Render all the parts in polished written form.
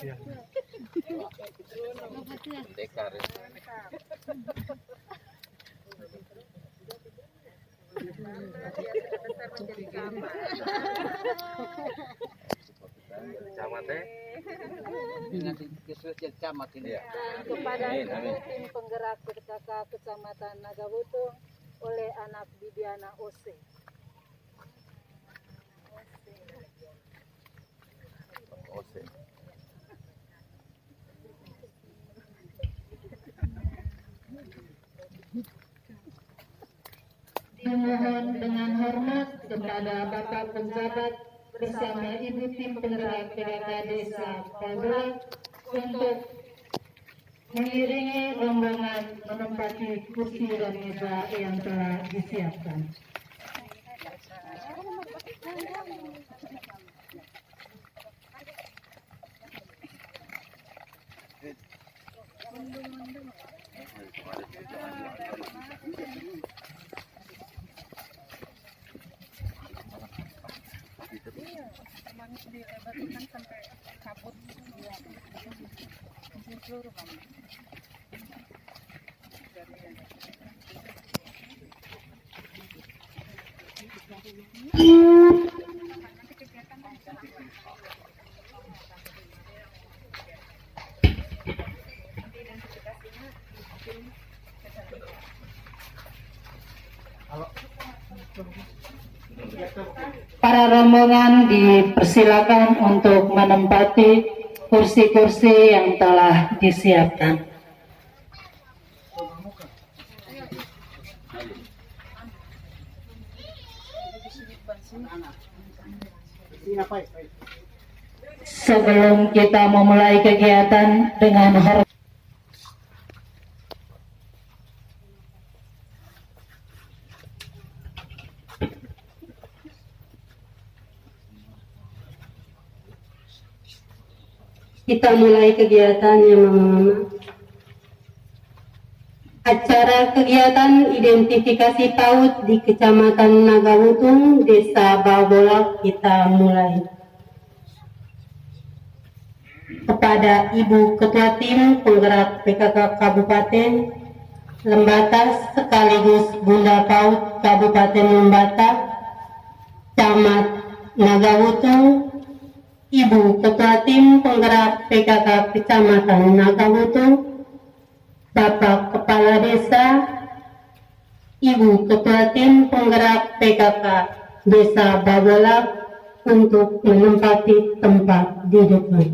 Dekar. Camat camat ini. Dan kepada tim penggerak PKK Kecamatan Nagawutung oleh anak Bibiana Ose. Ose. Dimohon dengan hormat kepada Bapak Penjabat bersama Ibu tim penggerak PKK Desa Pagola untuk mengiringi rombongan menempati kursi dan meja yang telah disiapkan. Para rombongan dipersilakan untuk menempati kursi-kursi yang telah disiapkan. Sebelum kita memulai kegiatan dengan hormat, kita mulai kegiatannya, Mama. Acara kegiatan identifikasi PAUD di Kecamatan Nagawutung, Desa Babolak kita mulai. Kepada Ibu Ketua Tim Penggerak PKK Kabupaten Lembata sekaligus Bunda PAUD Kabupaten Lembata, Camat Nagawutung, Ibu Ketua Tim Penggerak PKK Kecamatan Nagawutung, Bapak Kepala Desa, Ibu Ketua Tim Penggerak PKK Desa Babolak untuk menempati tempat di depan.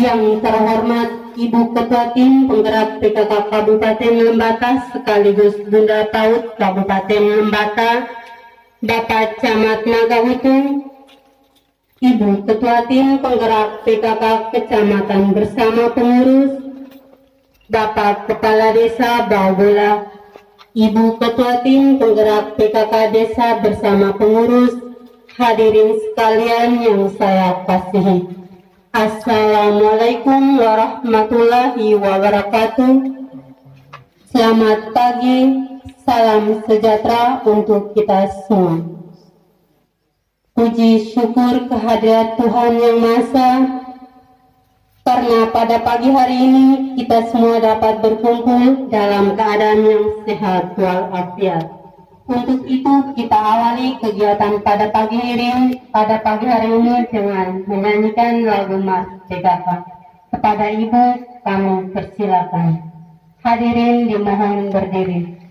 Yang terhormat Ibu Ketua Tim Penggerak PKK Kabupaten Lembata sekaligus Bunda PAUD Kabupaten Lembata, Bapak Camat Nagawutung, Ibu Ketua Tim Penggerak PKK Kecamatan bersama pengurus, Bapak Kepala Desa Babolak, Ibu Ketua Tim Penggerak PKK Desa bersama pengurus, hadirin sekalian yang saya kasihi. Assalamualaikum warahmatullahi wabarakatuh. Selamat pagi, salam sejahtera untuk kita semua. Puji syukur kehadirat Tuhan Yang Maha Esa, karena pada pagi hari ini kita semua dapat berkumpul dalam keadaan yang sehat walafiat. Untuk itu kita awali kegiatan pada pagi hari ini dengan menyanyikan lagu Mas PKK. Kepada Ibu kami persilakan. Hadirin dimohon berdiri.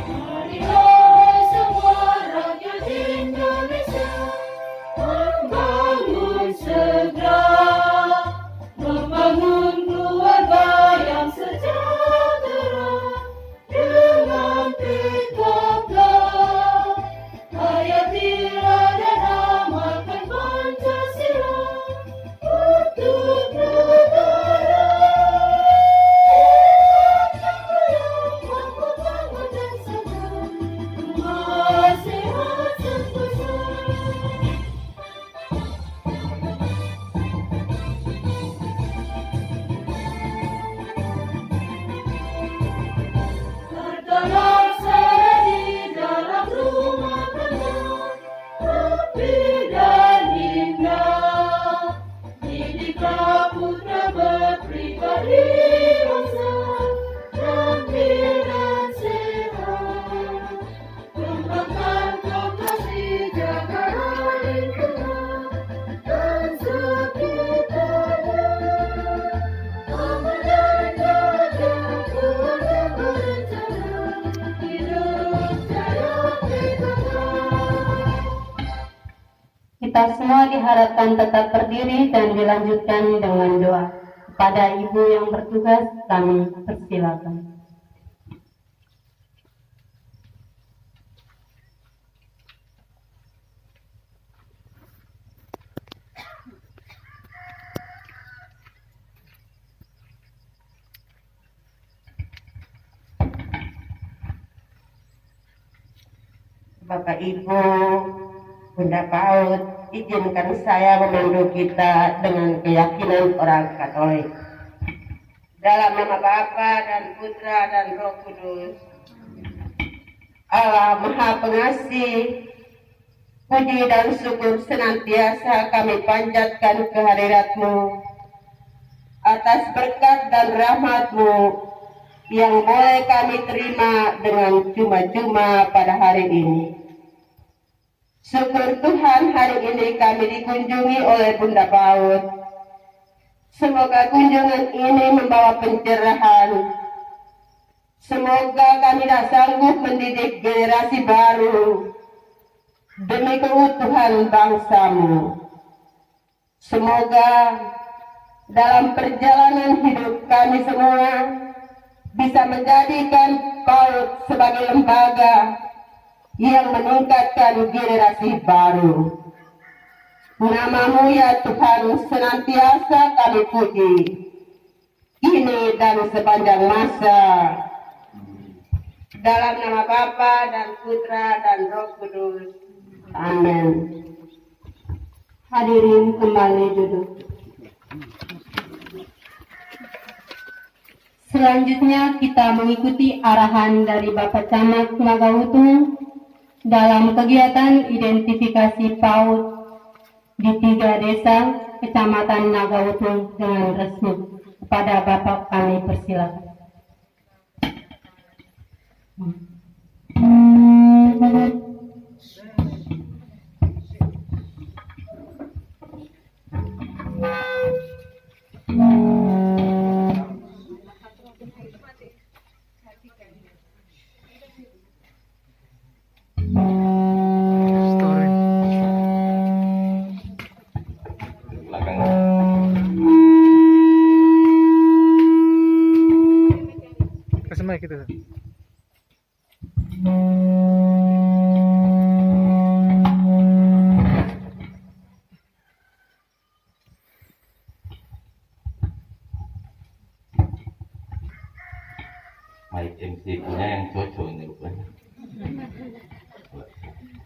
Marilah semua rakyat Indonesia dan indah, didiklah putra berpribadi bangsa, terampil dan sehat, kembangkan vokasi jaga lingkungan dan sekitarnya, aman dan gajah keluarga berencana, hidup jaya PKK. Kita semua diharapkan tetap berdiri dan dilanjutkan dengan doa. Kepada Ibu yang bertugas, kami persilakan. Bapak Ibu, Bunda PAUD, izinkan saya memandu kita dengan keyakinan orang Katolik. Dalam nama Bapa dan Putra dan Roh Kudus. Allah Maha Pengasih, puji dan syukur senantiasa kami panjatkan kehadirat-Mu atas berkat dan rahmat-Mu yang boleh kami terima dengan cuma-cuma pada hari ini. Syukur Tuhan, hari ini kami dikunjungi oleh Bunda PAUD. Semoga kunjungan ini membawa pencerahan. Semoga kami tak sanggup mendidik generasi baru demi keutuhan bangsa-Mu. Semoga dalam perjalanan hidup kami semua bisa menjadikan PAUD sebagai lembaga yang meningkatkan generasi baru. Nama-Mu ya Tuhan senantiasa kami puji, kini dan sepanjang masa. Dalam nama Bapa dan Putra dan Roh Kudus. Amin. Hadirin kembali duduk. Selanjutnya kita mengikuti arahan dari Bapak Camat Nagautung dalam kegiatan identifikasi PAUD di 3 desa Kecamatan Nagautung dengan resmi. Kepada Bapak kami persilakan. Kasih mic gitu. Mic MC punya yang cocok ini rupanya.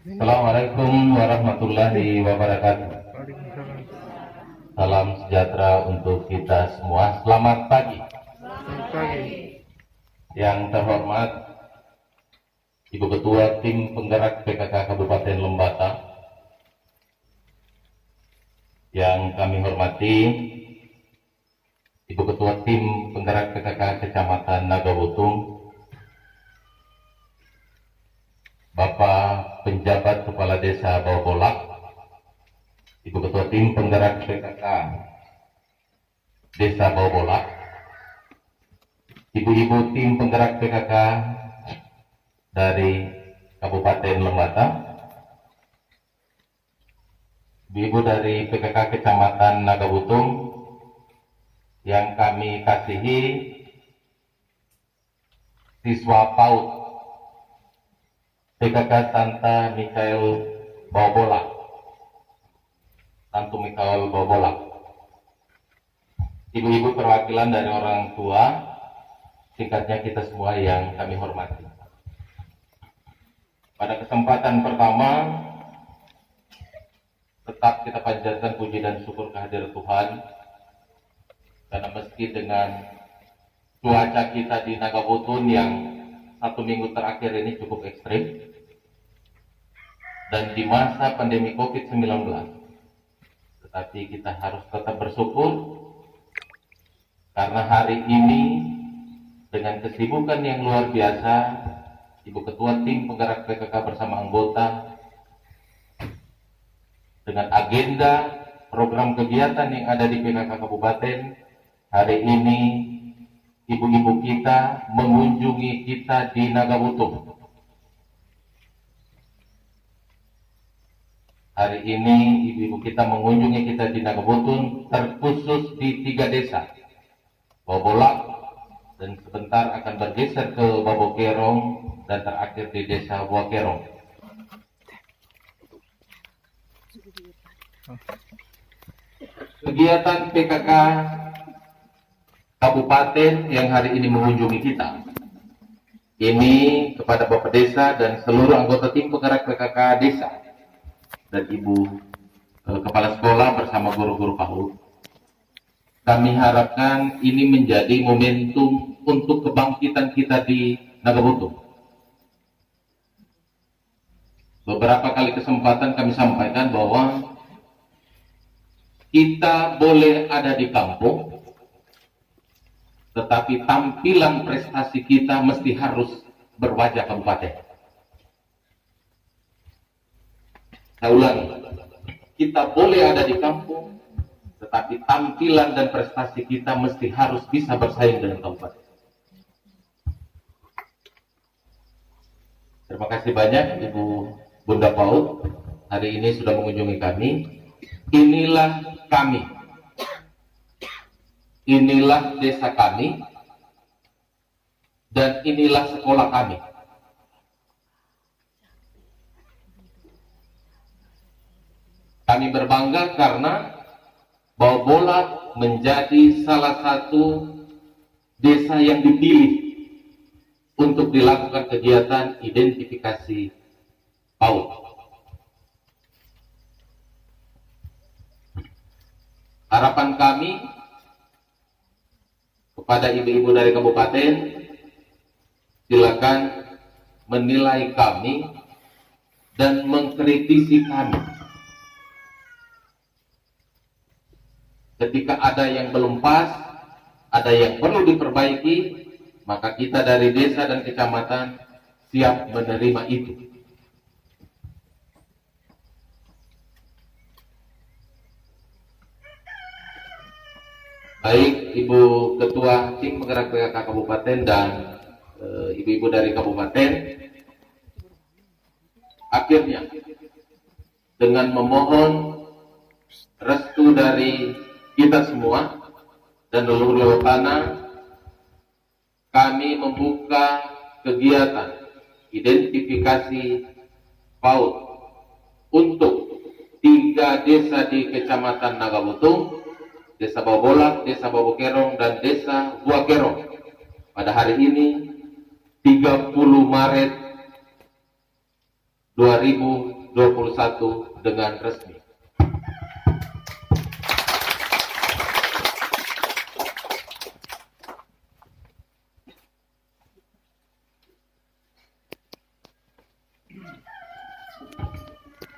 Assalamualaikum warahmatullahi wabarakatuh. Salam sejahtera untuk kita semua. Selamat pagi. Yang terhormat Ibu Ketua Tim Penggerak PKK Kabupaten Lembata, yang kami hormati Ibu Ketua Tim Penggerak PKK Kecamatan Nagautung, Bapak Penjabat Kepala Desa Bawbolak, Ibu Ketua Tim Penggerak PKK Desa Bawbolak, Ibu-ibu tim penggerak PKK dari Kabupaten Lembata, Ibu dari PKK Kecamatan Nagautung yang kami kasihi, siswa PAUD PKK Santa Mikael Bawbolak, Santo Mikael Bawbolak, ibu-ibu perwakilan dari orang tua, singkatnya kita semua yang kami hormati. Pada kesempatan pertama, tetap kita panjatkan puji dan syukur kehadirat Tuhan, karena meski dengan cuaca kita di Nagautung yang 1 minggu terakhir ini cukup ekstrim, dan di masa pandemi COVID-19. Tetapi kita harus tetap bersyukur karena hari ini dengan kesibukan yang luar biasa, Ibu Ketua Tim Penggerak PKK bersama anggota dengan agenda program kegiatan yang ada di PKK Kabupaten, hari ini ibu-ibu kita mengunjungi kita di Nagabutung. Hari ini ibu-ibu kita mengunjungi kita di Nagabutung, terkhusus di 3 desa, Babolak, dan sebentar akan bergeser ke Babokerong, dan terakhir di desa Buakerong. Kegiatan PKK Kabupaten yang hari ini mengunjungi kita, ini kepada Bapak Desa dan seluruh anggota tim penggerak PKK Desa, dan Ibu Kepala Sekolah bersama guru-guru PAUD. Kami harapkan ini menjadi momentum untuk kebangkitan kita di Nagabutung. Beberapa kali kesempatan kami sampaikan bahwa kita boleh ada di kampung, tetapi tampilan prestasi kita mesti harus berwajah kabupaten. Saya ulangi, kita boleh ada di kampung, tetapi tampilan dan prestasi kita mesti harus bisa bersaing dengan kabupaten. Terima kasih banyak Ibu Bunda PAUD hari ini sudah mengunjungi kami. Inilah kami, inilah desa kami, dan inilah sekolah kami. Kami berbangga karena Babolak menjadi salah satu desa yang dipilih untuk dilakukan kegiatan identifikasi PAUD. Harapan kami kepada ibu-ibu dari kabupaten, silakan menilai kami dan mengkritisi kami. Ketika ada yang belum pas, ada yang perlu diperbaiki, maka kita dari desa dan kecamatan siap menerima itu. Baik Ibu Ketua Tim Penggerak PKK Kabupaten dan ibu-ibu dari kabupaten, akhirnya dengan memohon restu dari kita semua dan leluhur tanah, kami membuka kegiatan identifikasi PAUD untuk 3 desa di Kecamatan Nagabutung, Desa Babolak, Desa Babokerong, dan Desa Buakerong pada hari ini 30 Maret 2021 dengan resmi.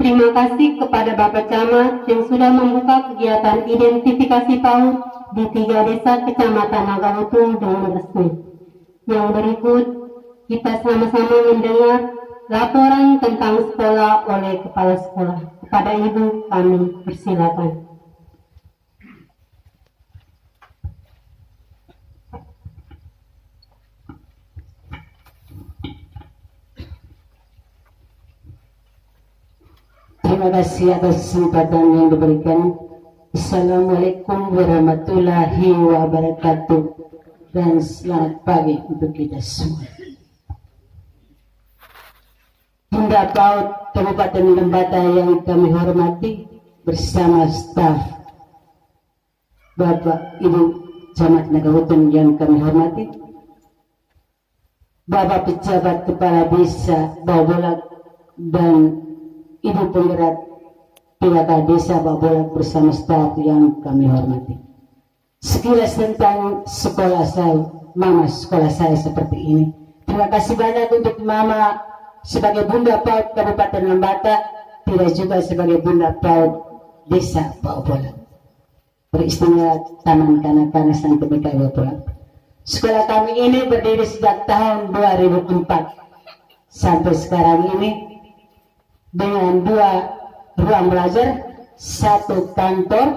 Terima kasih kepada Bapak Camat yang sudah membuka kegiatan identifikasi PAUD di 3 desa Kecamatan Nagabutung dengan resmi. Yang berikut, kita sama-sama mendengar laporan tentang sekolah oleh Kepala Sekolah. Kepada Ibu, kami persilakan. Terima kasih atas kesempatan yang diberikan. Assalamualaikum warahmatullahi wabarakatuh, dan selamat pagi untuk kita semua. Bunda PAUD Kabupaten Lembata yang kami hormati bersama staf, Bapak Ibu Camat Nagabutung yang kami hormati, Bapak Pejabat Kepala Desa Babolak dan Ibu Penggerak PKK Desa Babolak bersama staf yang kami hormati. Sekilas tentang sekolah saya, Mama sekolah saya seperti ini. Terima kasih banyak untuk Mama sebagai Bunda PAUD Kabupaten Lembata tidak juga sebagai Bunda PAUD Desa Baubolak. Beristimewa Taman Kanak-kanak Sang TBK Baubolak. Sekolah kami ini berdiri sejak tahun 2004 sampai sekarang ini dengan 2 ruang belajar, 1 kantor,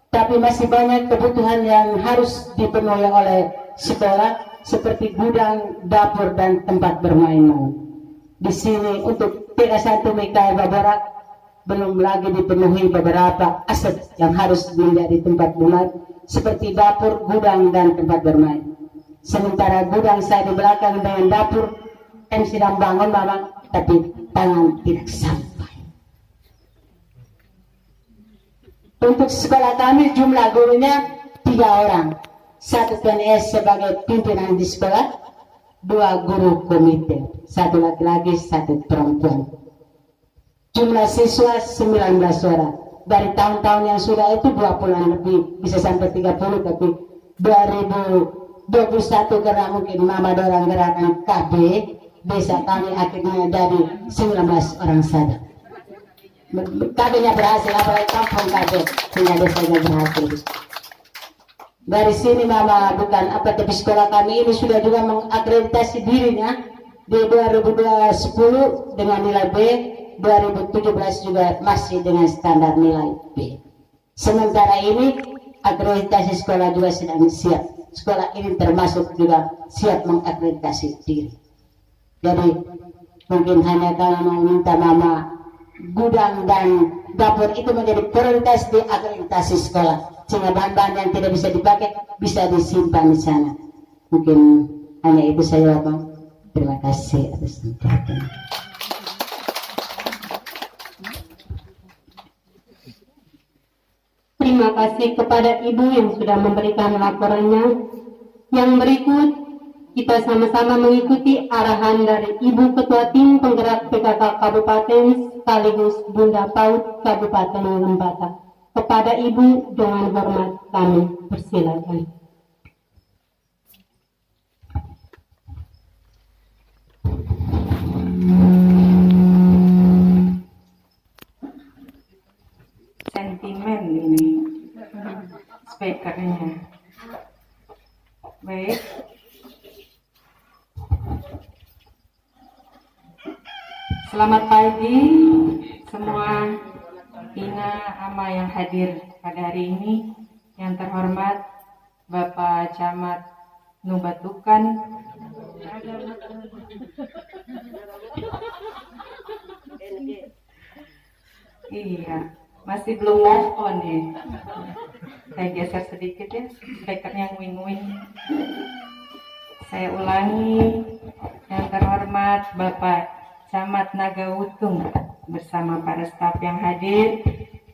tapi masih banyak kebutuhan yang harus dipenuhi oleh sekolah seperti gudang, dapur, dan tempat bermain. Di sini untuk TK1 Mikael Baborak belum lagi dipenuhi beberapa aset yang harus menjadi tempat bermain seperti dapur, gudang, dan tempat bermain. Sementara gudang saya di belakang dengan dapur kan sedang bangun Babang, tapi tangan tidak sampai. Untuk sekolah kami jumlah gurunya 3 orang, 1 PNS sebagai pimpinan di sekolah, 2 guru komite, 1 laki-laki, 1 perempuan. Jumlah siswa 19 orang. Dari tahun-tahun yang sudah itu 20-an lebih, bisa sampai 30, tapi 2021 karena mungkin mama dorang gerakan KB, desa kami akhirnya dari 19 orang saja. KB-nya berhasil, apalagi kampung KB, sehingga desanya berhasil. Dari sini mama bukan apa, tapi sekolah kami ini sudah juga mengakreditasi dirinya di 2010 dengan nilai B, 2017 juga masih dengan standar nilai B. Sementara ini akreditasi sekolah juga sedang siap. Sekolah ini termasuk juga siap mengakreditasi diri. Jadi mungkin hanya kalau mau minta mama gudang dan dapur itu menjadi prioritas di akreditasi sekolah, sehingga bahan-bahan yang tidak bisa dipakai bisa disimpan di sana. Mungkin hanya itu saja Bang. Terima kasih atas tempat. Terima kasih kepada Ibu yang sudah memberikan laporannya. Yang berikut kita sama-sama mengikuti arahan dari Ibu Ketua Tim Penggerak PKK Kabupaten sekaligus Bunda PAUD Kabupaten Lembata. Kepada Ibu dengan hormat kami persilakan. Sentimen ini speakernya. Baik. Selamat pagi semua Ina Ama yang hadir pada hari ini. Yang terhormat Bapak Camat Nubatukan, iya, masih belum move on ya. Saya geser sedikit ya, speakernya wing-wing. Saya ulangi, yang terhormat Bapak Camat Nagawutung bersama para staf yang hadir,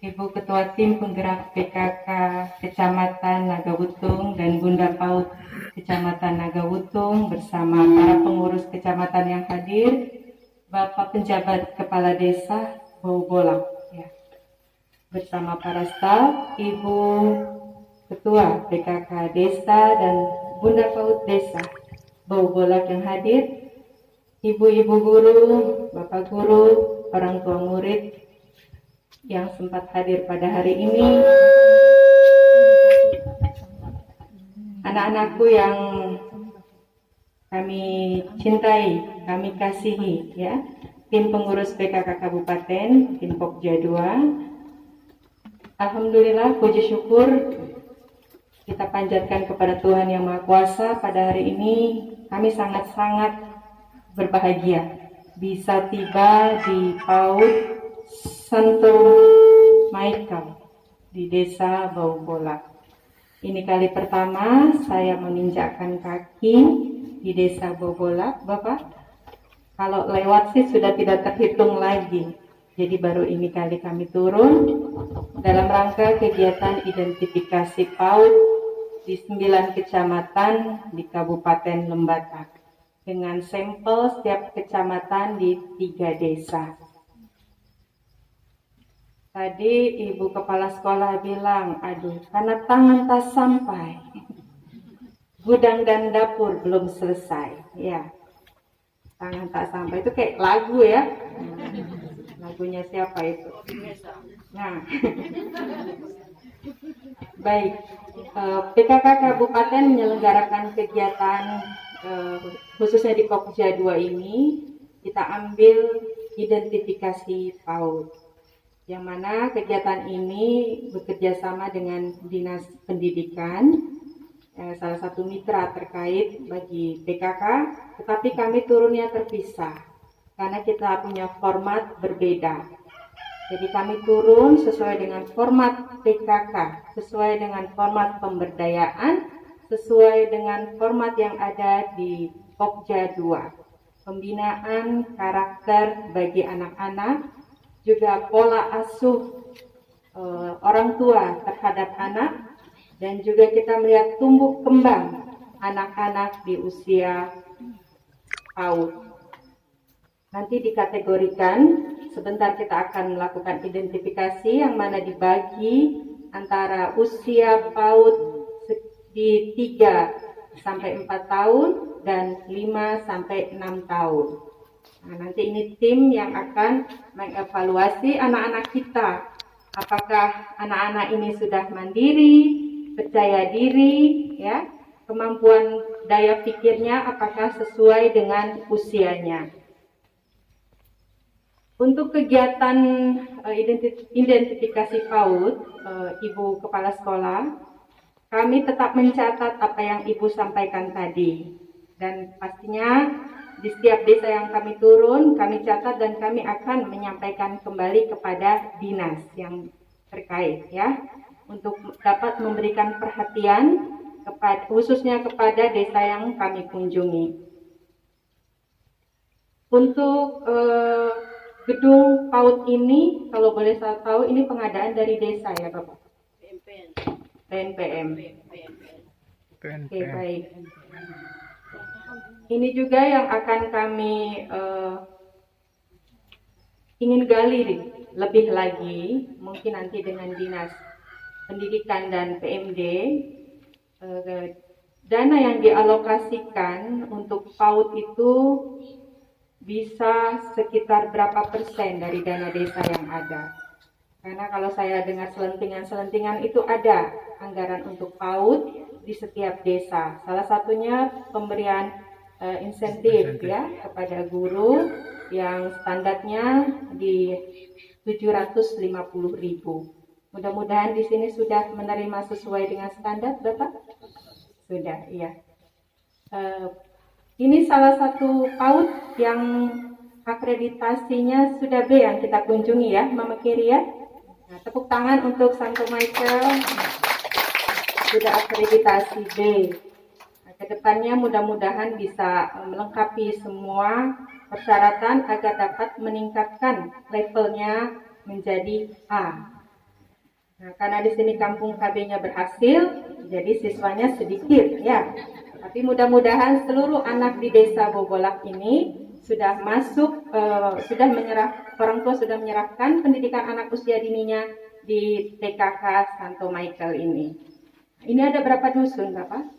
Ibu Ketua Tim Penggerak PKK Kecamatan Nagawutung dan Bunda PAUD Kecamatan Nagawutung bersama para pengurus kecamatan yang hadir, Bapak Penjabat Kepala Desa Baubolak ya, bersama para staf, Ibu Ketua PKK Desa dan Bunda PAUD Desa Baubolak yang hadir, Ibu-ibu guru, Bapak guru, orang tua murid yang sempat hadir pada hari ini, anak-anakku yang kami cintai, kami kasihi ya, tim pengurus PKK Kabupaten, tim Pokja 2. Alhamdulillah, puji syukur kita panjatkan kepada Tuhan Yang Maha Kuasa. Pada hari ini kami sangat-sangat berbahagia bisa tiba di PAUD Santo Michael di Desa Baubolak. Ini kali pertama saya menginjakkan kaki di Desa Baubolak, Bapak. Kalau lewat sih sudah tidak terhitung lagi. Jadi baru ini kali kami turun dalam rangka kegiatan identifikasi PAUD di 9 kecamatan di Kabupaten Lembata, dengan sampel setiap kecamatan di 3 desa. Tadi Ibu Kepala Sekolah bilang, aduh, karena tangan tak sampai, gudang dan dapur belum selesai. Ya, tangan tak sampai itu kayak lagu ya, lagu Ibunya siapa itu? Nah, baik. PKK Kabupaten menyelenggarakan kegiatan khususnya di Pokja 2 ini, kita ambil identifikasi PAUD, yang mana kegiatan ini bekerja sama dengan Dinas Pendidikan, salah satu mitra terkait bagi PKK, tetapi kami turunnya terpisah karena kita punya format berbeda. Jadi kami turun sesuai dengan format PKK, sesuai dengan format pemberdayaan, sesuai dengan format yang ada di Pokja 2. Pembinaan karakter bagi anak-anak, juga pola asuh orang tua terhadap anak, dan juga kita melihat tumbuh kembang anak-anak di usia PAUD. Nanti dikategorikan, sebentar kita akan melakukan identifikasi yang mana dibagi antara usia PAUD di 3 sampai 4 tahun dan 5 sampai 6 tahun. Nah, nanti ini tim yang akan mengevaluasi anak-anak kita. Apakah anak-anak ini sudah mandiri, percaya diri, ya, kemampuan daya pikirnya apakah sesuai dengan usianya. Untuk kegiatan identifikasi PAUD, Ibu Kepala Sekolah, kami tetap mencatat apa yang Ibu sampaikan tadi. Dan pastinya di setiap desa yang kami turun, kami catat dan kami akan menyampaikan kembali kepada dinas yang terkait, ya, untuk dapat memberikan perhatian khususnya kepada desa yang kami kunjungi. Untuk gedung PAUD ini, kalau boleh saya tahu, ini pengadaan dari desa ya Bapak? PNPM. Oke, baik. Ini juga yang akan kami ingin gali lebih lagi, mungkin nanti dengan Dinas Pendidikan dan PMD, dana yang dialokasikan untuk PAUD itu bisa sekitar berapa persen dari dana desa yang ada. Karena kalau saya dengar selentingan-selentingan itu ada anggaran untuk PAUD di setiap desa. Salah satunya pemberian insentif ya kepada guru yang standarnya di 750.000. Mudah-mudahan di sini sudah menerima sesuai dengan standar, Bapak? Sudah, iya. Ini salah satu PAUD yang akreditasinya sudah B yang kita kunjungi ya, Mama Kiri ya. Nah, tepuk tangan untuk Santo Michael, sudah akreditasi B. Nah, kedepannya mudah-mudahan bisa melengkapi semua persyaratan agar dapat meningkatkan levelnya menjadi A. Nah, karena di sini kampung KB-nya berhasil, jadi siswanya sedikit ya. Tapi mudah-mudahan seluruh anak di desa Bobolak ini sudah masuk, orang tua sudah menyerahkan pendidikan anak usia dininya di TKK Santo Michael ini. Ini ada berapa dusun, Bapak?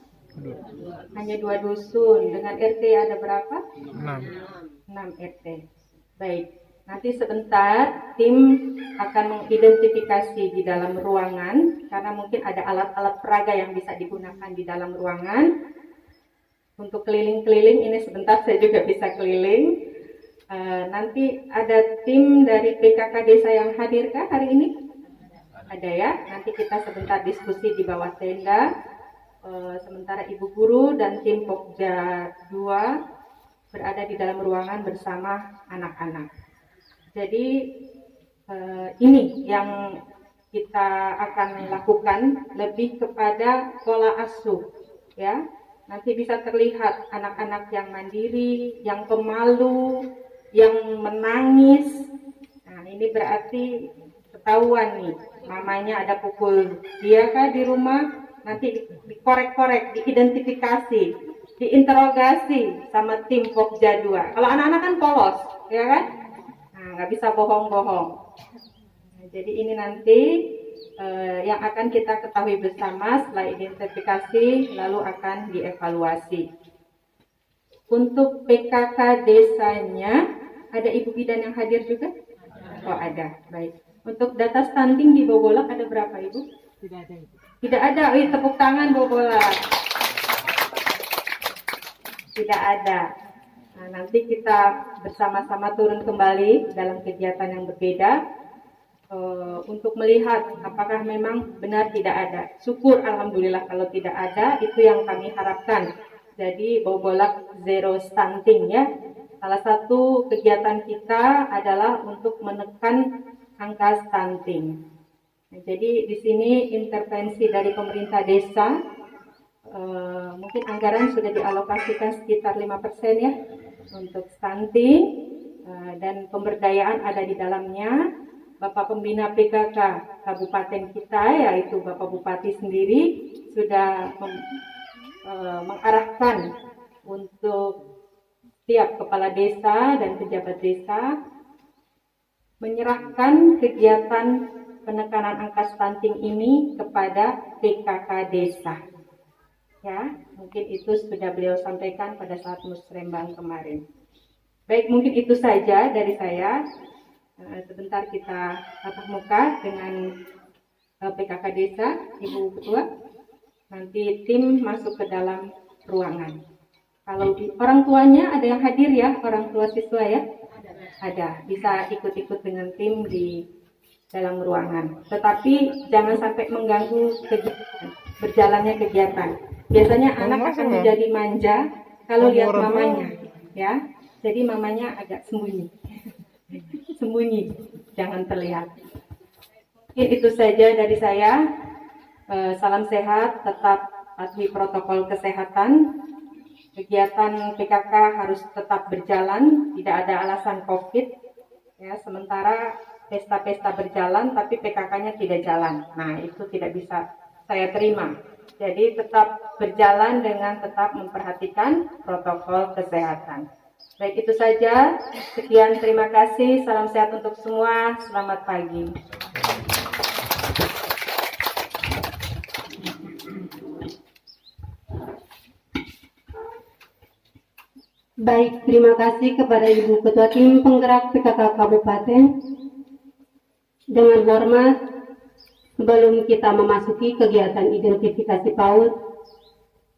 Hanya 2 dusun. Dengan RT ada berapa? 6 RT. Baik. Nanti sebentar tim akan mengidentifikasi di dalam ruangan, karena mungkin ada alat-alat peraga yang bisa digunakan di dalam ruangan. Untuk keliling-keliling ini sebentar saya juga bisa keliling. Nanti ada tim dari PKK desa yang hadirkah hari ini? Ada ya. Nanti kita sebentar diskusi di bawah tenda. Sementara ibu guru dan tim Pokja 2 berada di dalam ruangan bersama anak-anak. Jadi ini yang kita akan lakukan, lebih kepada pola asuh, ya. Nanti bisa terlihat anak-anak yang mandiri, yang pemalu, yang menangis. Nah, ini berarti ketahuan nih, mamanya ada pukul dia kah di rumah, nanti dikorek-korek, diidentifikasi, diinterogasi sama tim Pokja 2. Kalau anak-anak kan polos, ya kan? Nah, nggak bisa bohong-bohong. Nah, jadi ini nanti yang akan kita ketahui bersama setelah identifikasi, lalu akan dievaluasi. Untuk PKK desanya, ada Ibu Bidan yang hadir juga? Oh ada, baik. Untuk data stunting di Bobolak ada berapa Ibu? Tidak ada Ibu. Tidak ada, tepuk tangan Bobolak. Tidak ada. Nah, nanti kita bersama-sama turun kembali dalam kegiatan yang berbeda untuk melihat apakah memang benar tidak ada. Syukur alhamdulillah kalau tidak ada, itu yang kami harapkan. Jadi Bobolak zero stunting ya. Salah satu kegiatan kita adalah untuk menekan angka stunting. Nah, jadi di sini intervensi dari pemerintah desa, mungkin anggaran sudah dialokasikan sekitar 5% ya untuk stunting, dan pemberdayaan ada di dalamnya. Bapak Pembina PKK Kabupaten kita, yaitu Bapak Bupati sendiri, sudah mengarahkan untuk setiap kepala desa dan pejabat desa menyerahkan kegiatan penekanan angka stunting ini kepada PKK desa. Ya, mungkin itu sudah beliau sampaikan pada saat musrembang kemarin. Baik, mungkin itu saja dari saya. Sebentar kita tatap muka dengan PKK desa, Ibu Ketua. Nanti tim masuk ke dalam ruangan. Kalau orang tuanya ada yang hadir ya, orang tua siswa ya? Ada. Bisa ikut-ikut dengan tim di dalam ruangan. Tetapi jangan sampai mengganggu kegiatan, berjalannya kegiatan. Biasanya anak akan menjadi manja kalau lihat mamanya, ya. Jadi mamanya agak sembunyi. Sembunyi, jangan terlihat. Mungkin itu saja dari saya. Salam sehat, tetap patuhi protokol kesehatan. Kegiatan PKK harus tetap berjalan, tidak ada alasan COVID. Ya, sementara pesta-pesta berjalan, tapi PKK-nya tidak jalan. Nah, itu tidak bisa saya terima. Jadi tetap berjalan dengan tetap memperhatikan protokol kesehatan. Baik, itu saja. Sekian, terima kasih. Salam sehat untuk semua. Selamat pagi. Baik, terima kasih kepada Ibu Ketua Tim Penggerak PKK Kabupaten. Dengan hormat, sebelum kita memasuki kegiatan identifikasi PAUD,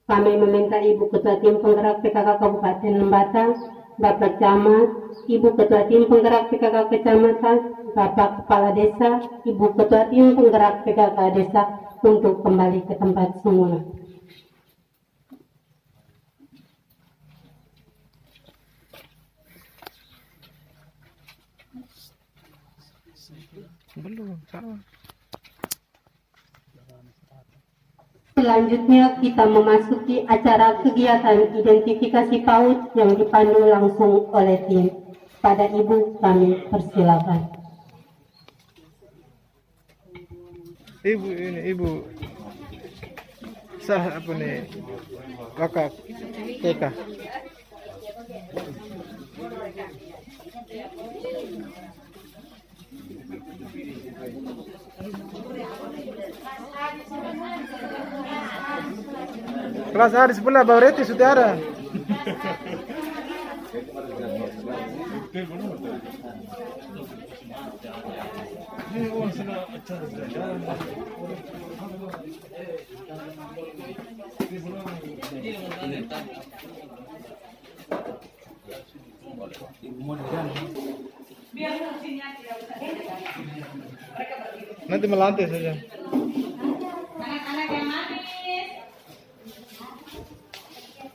kami meminta Ibu Ketua Tim Penggerak PKK Kabupaten Lembata, Bapak Camat, Ibu Ketua Tim Penggerak PKK Kecamatan, Bapak Kepala Desa, Ibu Ketua Tim Penggerak PKK Desa untuk kembali ke tempat semula. Belum, salah. Selanjutnya kita memasuki acara kegiatan identifikasi PAUD yang dipandu langsung oleh tim. Pada Ibu kami persilakan. Ibu ini, Ibu sah apa nih? Kakak TK. Kelas A di sebelah Bau Reti Sutiara. Nanti melantai saja. Anak-anak yang manis.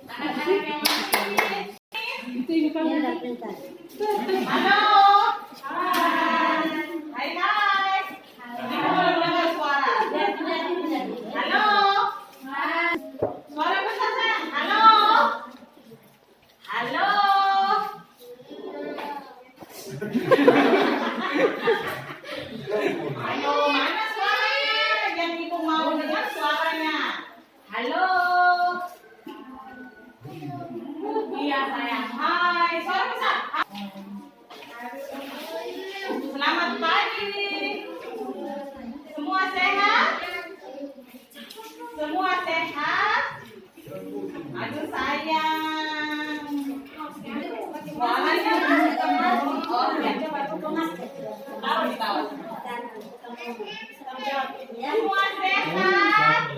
Anak-anak yang manis. Halo. Hai guys. Halo. Dengar suara. Halo. Suara besar sayang. Halo. Halo. Ayo, mana suaranya? Semua sehat.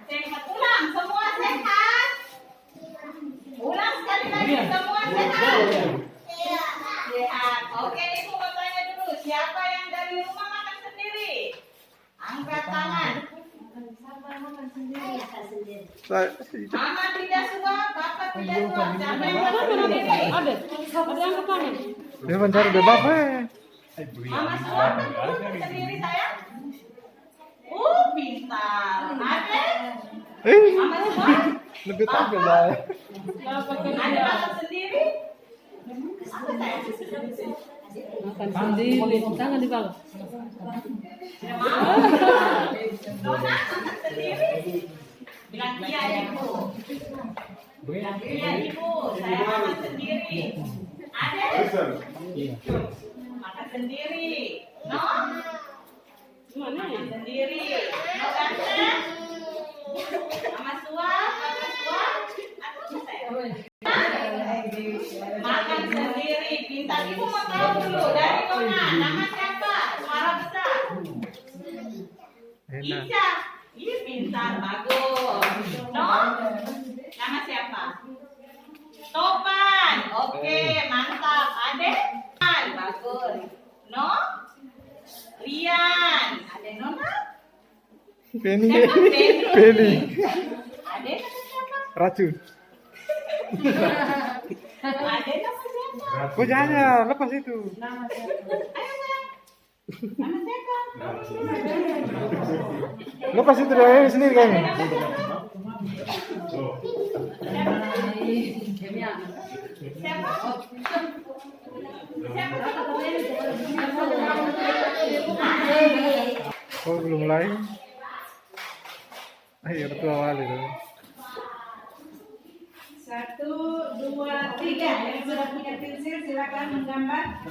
Sehat. Ulang, semua sehat. Ulang sekali lagi, semua sehat. Sehat. Oke, Ibu mau tanya dulu, siapa yang dari rumah makan sendiri? Angkat tangan. Mama tidak suap, Bapak tidak suap. Siapa yang makan sendiri? Dia mencari deh bapak. Mama suap kan sendiri sayang? Pintar. Ada? Mama suap? Lebih tahu lah. Ada makan sendiri? Apa sayang? Makan sendiri, jangan dibawa. Nona makan sendiri? Bilang iya Ibu. Bilang iya Ibu, saya makan sendiri. Ada? Makan sendiri. No? Makan sendiri. No ganteng? Mama suap, Papa suap. Aku saya. Makan sendiri. Pintar. Ibu mau tahu dulu dari Nona. Nama siapa? Suara besar. Ica. Ih, pintar, bagus. No? Nama siapa? Topan. Oke, mantap. Ade? Bagus. No? Rian. Ade Nona? Penny. Siapa? Penny. Ade nama siapa? Racun. Ade nama siapa? Oh jangan, lepas itu. Ayo sayang. Nama siapa? Lepas itu dia sendiri kan. Oh belum mulai. Ayo tua wali tuh. 1, 2, 3. Yang sudah punya pensil silakan menggambar.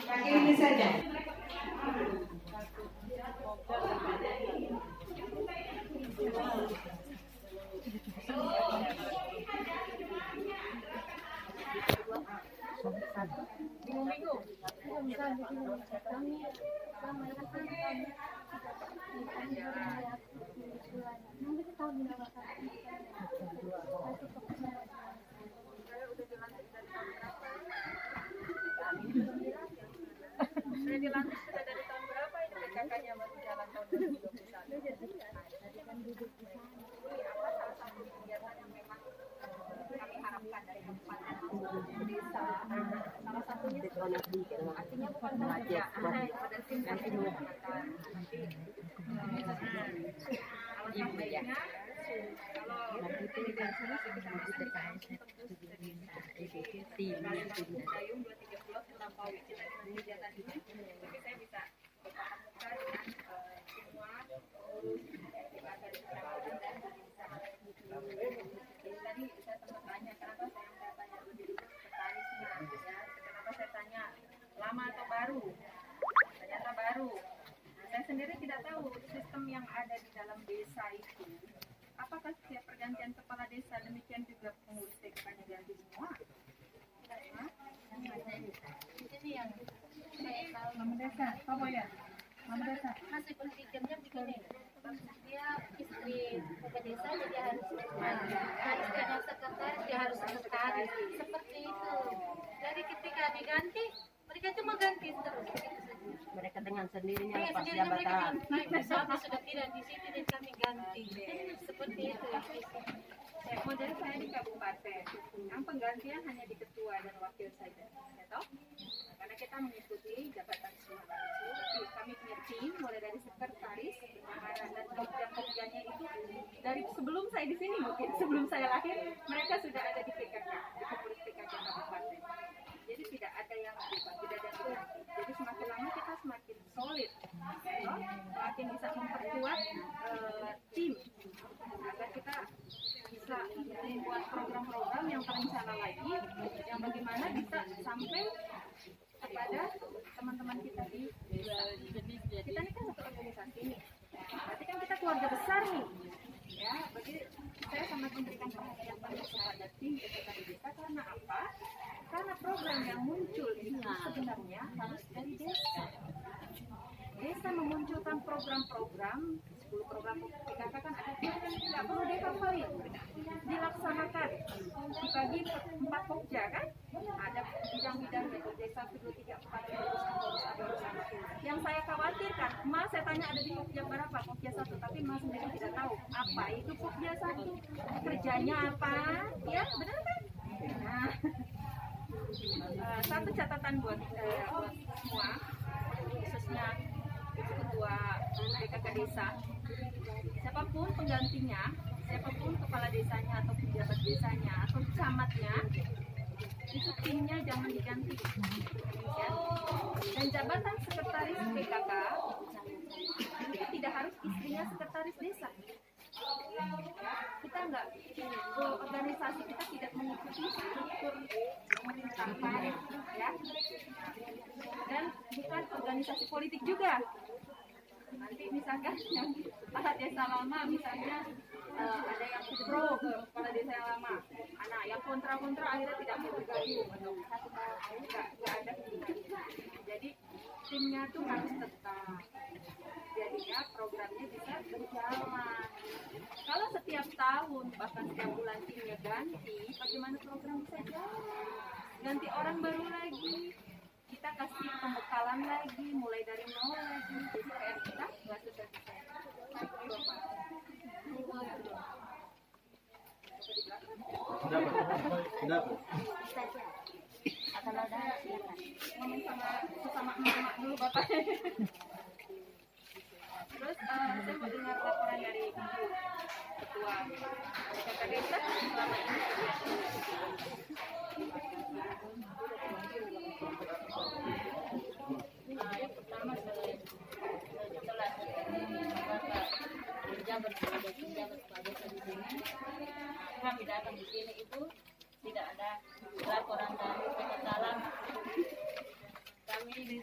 Pakai ini saja. Lama atau baru? Ternyata baru. Saya sendiri tidak tahu sistem yang ada di dalam desa itu. Apakah setiap pergantian kepala desa demikian juga pengurus TK-nya ganti semua? Di sini yang saya tahu. Mama desa, apa ya? Mama desa. Masih berpikirnya begini. Dia istri kepala desa jadi harus istrinya sekretaris dia harus sekretaris seperti itu. Jadi ketika diganti mereka cuma ganti terus. Mereka dengan sendirinya Iya, lepas sendirinya mereka jabatan. naik pesawat sudah tidak di situ dan kami ganti. Seperti itu. Model saya di kabupaten, yang penggantian hanya di ketua dan wakil saja, ya toh? Karena kita mengikuti jabatan semua itu, kami punya tim mulai dari sekretaris, dan kerja-kerjanya itu dari sebelum saya di sini, mungkin sebelum saya lahir mereka sudah ada di PKK, di pengurus PKK kabupaten. Jadi tidak ada yang berubah, tidak ada yang diganti. Jadi semakin lama kita semakin solid, semakin bisa memperkuat tim agar kita bisa membuat program-program yang terencana lagi, yang bagaimana bisa sampai kepada teman-teman kita di kita ini kan satu organisasi nih, berarti kan kita keluarga besar nih, ya. Bagi saya sangat memberikan perhatian penuh kepada tim PKK desa karena apa? Karena program yang muncul itu sebenarnya harus dari desa. Desa memunculkan program-program, 10 program PKK kan ada, tidak perlu dihafalin, dilaksanakan. Dibagi 4 pokja kan, ada bidang-bidang dari desa 1, 2, 3, 4, 5. Yang saya khawatirkan, Mas saya tanya ada di pokja berapa, pokja 1, tapi Mas sendiri tidak tahu apa itu pokja 1, kerjanya apa, ya benar kan? Nah, satu catatan buat semua, khususnya ketua PKK desa, siapapun penggantinya, siapapun kepala desanya atau pejabat desanya atau camatnya, itu timnya jangan diganti, ya. Dan jabatan sekretaris PKK itu tidak harus istrinya sekretaris desa. Kita enggak, organisasi kita tidak mengikuti struktur pemerintahan, ya, dan bukan organisasi politik juga. Nanti misalkan yang kepala desa lama misalnya ada yang pro ke kepala desa yang lama, anak yang kontra akhirnya tidak mau bergabung atau enggak ada. Jadi timnya tuh harus tetap, jadinya programnya bisa berjalan. Kalau setiap tahun bahkan setiap bulan timnya ganti, bagaimana program bisa jalan? Ganti orang baru lagi, kita kasih pembekalan lagi, mulai dari nol lagi. Jadi PR kita nggak selesai. Ngomong sama sesama emak dulu Bapak. Terus saya mau dengar laporan dari Ibu Ketua PKK Desa selama ini. Yang pertama setelah pejabat sebagai pejabat desa di sini, kami datang di sini itu tidak ada laporan dari PKK lama. Kami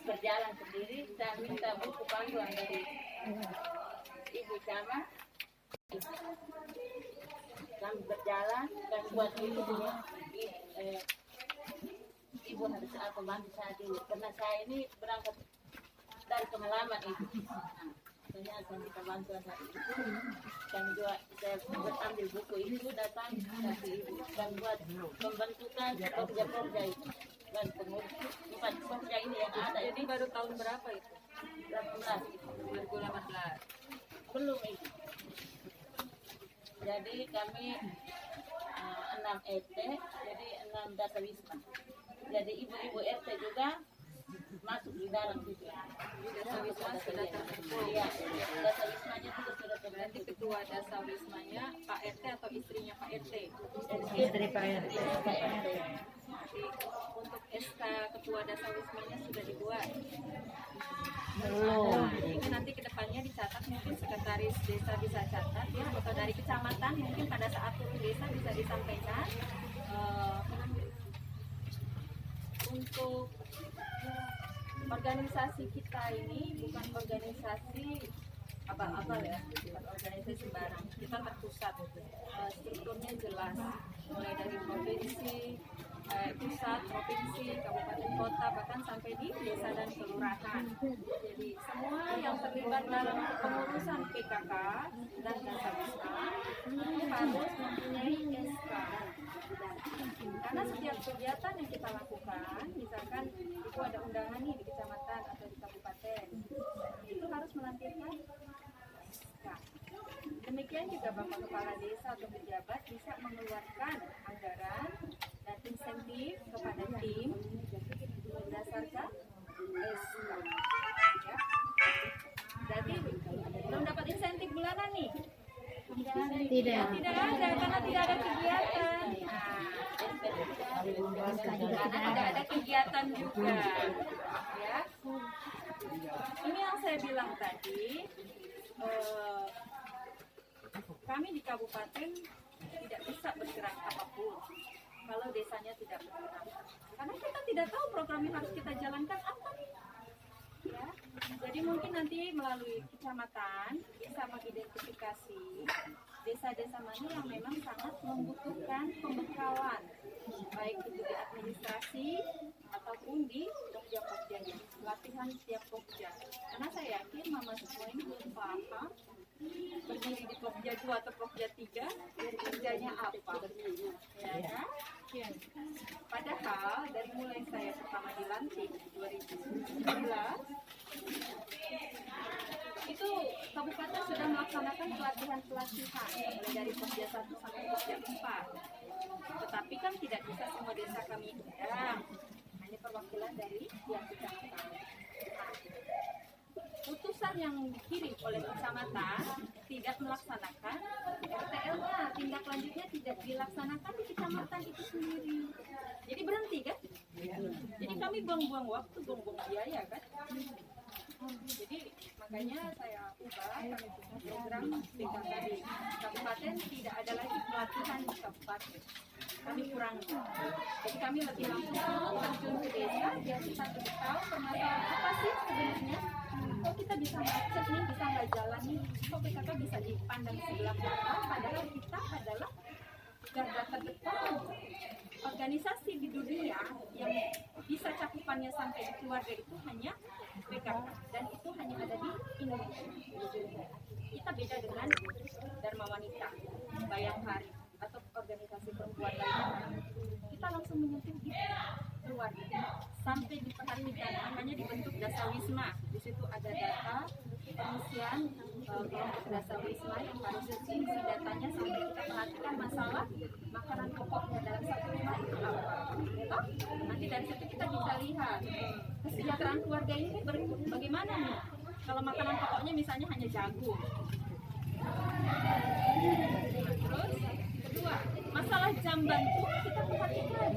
berjalan sendiri. Saya minta buku panduan dari Ibu Camat. Kami berjalan dan buat ibu harus apa bantu saya dulu karena saya ini berangkat dari pengalaman itu. Saya akan kita bantuan hari itu dan juga saya ambil buku itu datang kasih ibu dan buat pembentukan pokja itu dan pengurus 4 pokja ini yang ada. Jadi baru tahun berapa itu? 2018 belum itu. Jadi kami 6 RT, jadi 6 dasa wisma. Jadi ibu-ibu RT juga masuk di dalam situ. Dasa wisma sudah terkumpul. Iya, dasa wismanya juga sudah terkumpul. Berarti ketua dasa wismanya Pak RT atau istrinya Pak RT? Istri Pak RT. Jadi untuk SK ketua dasa wismanya sudah dibuat. Ini nanti kedepannya dicatat, mungkin sekretaris desa bisa catat ya, atau dari kecamatan mungkin pada saat turun desa bisa disampaikan. Untuk organisasi kita ini bukan organisasi abal-abal ya, bukan organisasi sembarang. Kita terpusat, strukturnya jelas, mulai dari provinsi, pusat, provinsi, kabupaten, kota, bahkan sampai di desa dan kelurahan. Jadi semua yang terlibat dalam pengurusan PKK dan dasa wisma harus mempunyai SK. Karena setiap kegiatan yang kita lakukan, misalkan itu ada undangan nih di kecamatan atau di kabupaten, itu harus melampirkan SK. Demikian juga Bapak Kepala Desa atau pejabat bisa mengeluarkan anggaran dan insentif kepada tim berdasarkan SK. Ya. Jadi mana nih? Tidak. Tidak ada karena tidak ada kegiatan. Karena tidak ada kegiatan juga. Ya. Ini yang saya bilang tadi. Kami di kabupaten tidak bisa bergerak apapun kalau desanya tidak bergerak. Karena kita tidak tahu program yang harus kita jalankan apa nih. Ya. Jadi mungkin nanti melalui kecamatan bisa mengidentifikasi desa-desa mana yang memang sangat membutuhkan pembekalan, baik itu di administrasi ataupun di pokja-pokjanya, latihan setiap pokja. Karena saya yakin mama semua ini belum paham berdiri di pokja 2 atau pokja 3 kerjanya apa, ya kan? Padahal dari mulai saya pertama dilantik 2019 itu kabupaten sudah melaksanakan pelatihan mulai dari pokja 1 sampai pokja 4. Tetapi kan tidak bisa semua desa kami undang, hanya perwakilan dari tiap kecamatan. Putusan yang dikirim oleh kecamatan tidak melaksanakan RTL-nya, tindak lanjutnya tidak dilaksanakan di kecamatan itu sendiri. Jadi berhenti kan? Jadi kami buang-buang waktu, buang-buang biaya kan? Jadi makanya saya ubah, kami punya program PKK di kabupaten, tidak ada lagi pelatihan di kabupaten. Kami kurangi. Jadi kami lebih langsung terjun ke desa, biar kita tahu permasalahan apa sih sebenarnya. Kok kita bisa macet nih, bisa nggak jalan nih, kok PKK bisa dipandang sebelah mata, padahal kita adalah garda terdepan organisasi di dunia yang bisa cakupannya sampai di keluarga itu hanya PKK, dan itu hanya ada di Indonesia. Kita beda dengan Dharma Wanita, Bayangkari, atau organisasi perempuan lainnya. Kita langsung menyentuh di keluarga sampai diperhatikan, makanya dibentuk Dasawisma. Di situ ada data pengisian kelompok Dasawisma yang harus isi datanya sampai kita perhatikan masalah makanan pokoknya dalam satu rumah itu apa. Nanti dari situ kita bisa lihat kesejahteraan keluarga ini bagaimana nih. Kalau makanan pokoknya misalnya hanya jagung. Terus kedua, masalah jamban tuh kita perhatikan.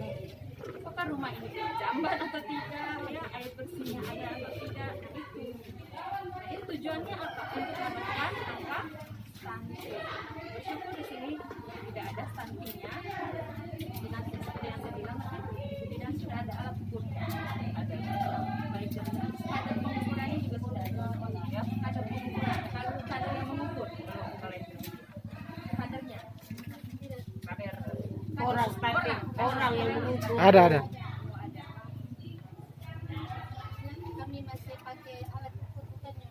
Apakah rumah ini jamban atau tidak, ya, air bersihnya ada atau tidak. Nah, itu tujuannya apa? Untuk menekan angka stunting. Bersyukur di sini tidak ada stuntingnya. Nanti seperti yang saya bilang tadi, dan sudah ada alat ukurnya. Ada baik ada pengukurannya juga sudah ada. Ya, ada pengukuran. Kalau kader yang mengukur, kalau itu kadernya, kader orang yang mengukur. Ada. Kami masih pakai alat ukur bukannya